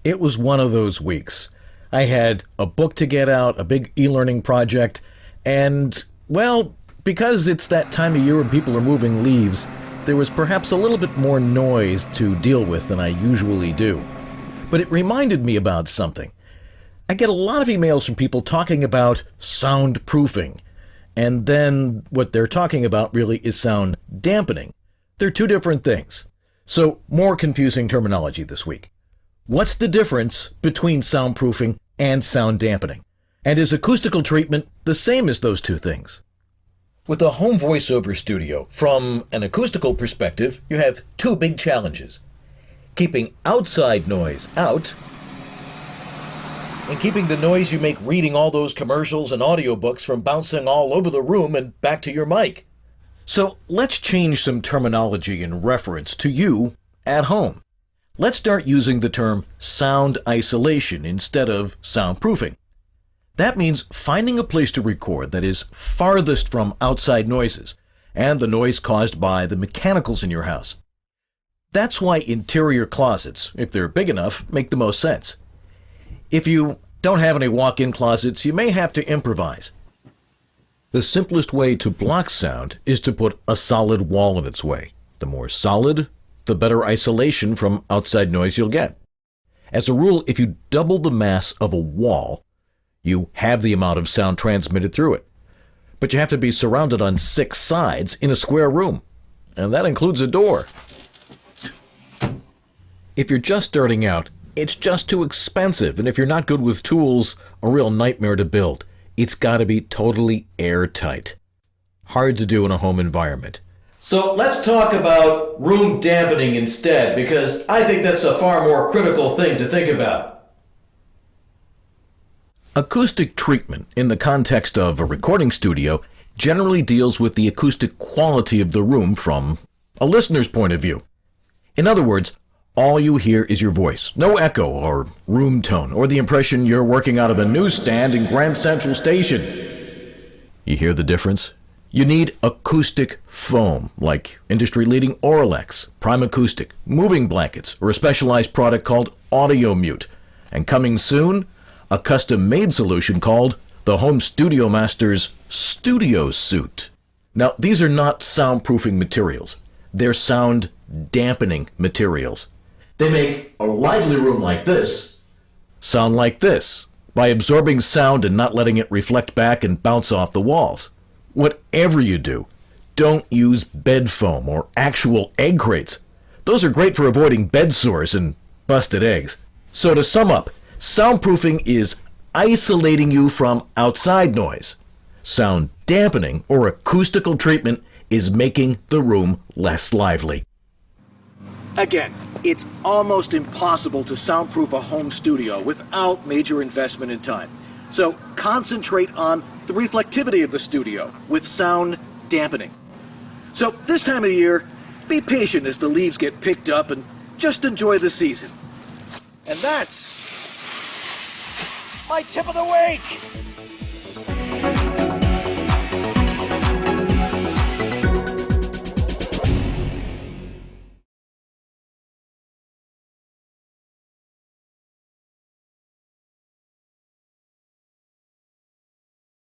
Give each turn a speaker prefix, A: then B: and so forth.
A: It was one of those weeks. I had a book to get out, a big e-learning project, and, well, because it's that time of year when people are moving leaves, there was perhaps a little bit more noise to deal with than I usually do. But it reminded me about something. I get a lot of emails from people talking about soundproofing, and then what they're talking about really is sound dampening. They're two different things. So, more confusing terminology this week. What's the difference between soundproofing and sound dampening? And is acoustical treatment the same as those two things? With a home voiceover studio, from an acoustical perspective, you have two big challenges. Keeping outside noise out, and keeping the noise you make reading all those commercials and audiobooks from bouncing all over the room and back to your mic. So let's change some terminology in reference to you at home. Let's start using the term sound isolation instead of soundproofing. That means finding a place to record that is farthest from outside noises and the noise caused by the mechanicals in your house. That's why interior closets, if they're big enough, make the most sense. If you don't have any walk-in closets, you may have to improvise. The simplest way to block sound is to put a solid wall in its way. The more solid, the better isolation from outside noise you'll get. As a rule, if you double the mass of a wall, you have the amount of sound transmitted through it. But you have to be surrounded on 6 sides in a square room, and that includes a door. If you're just starting out, it's just too expensive, and if you're not good with tools, a real nightmare to build. It's got to be totally airtight. Hard to do in a home environment. So let's talk about room dampening instead, because I think that's a far more critical thing to think about. Acoustic treatment, in the context of a recording studio, generally deals with the acoustic quality of the room from a listener's point of view. In other words, all you hear is your voice, no echo or room tone, or the impression you're working out of a newsstand in Grand Central Station. You hear the difference? You need acoustic foam, like industry-leading Auralex, Prime Acoustic, moving blankets, or a specialized product called Audio Mute. And coming soon, a custom-made solution called the Home Studio Master's Studio Suit. Now, these are not soundproofing materials. They're sound dampening materials. They make a lively room like this sound like this by absorbing sound and not letting it reflect back and bounce off the walls. Whatever you do, don't use bed foam or actual egg crates. Those are great for avoiding bed sores and busted eggs. So to sum up, soundproofing is isolating you from outside noise. Sound dampening or acoustical treatment is making the room less lively. Again, it's almost impossible to soundproof a home studio without major investment in time. So concentrate on the reflectivity of the studio with sound dampening. So this time of year, be patient as the leaves get picked up and just enjoy the season. And that's my tip of the week!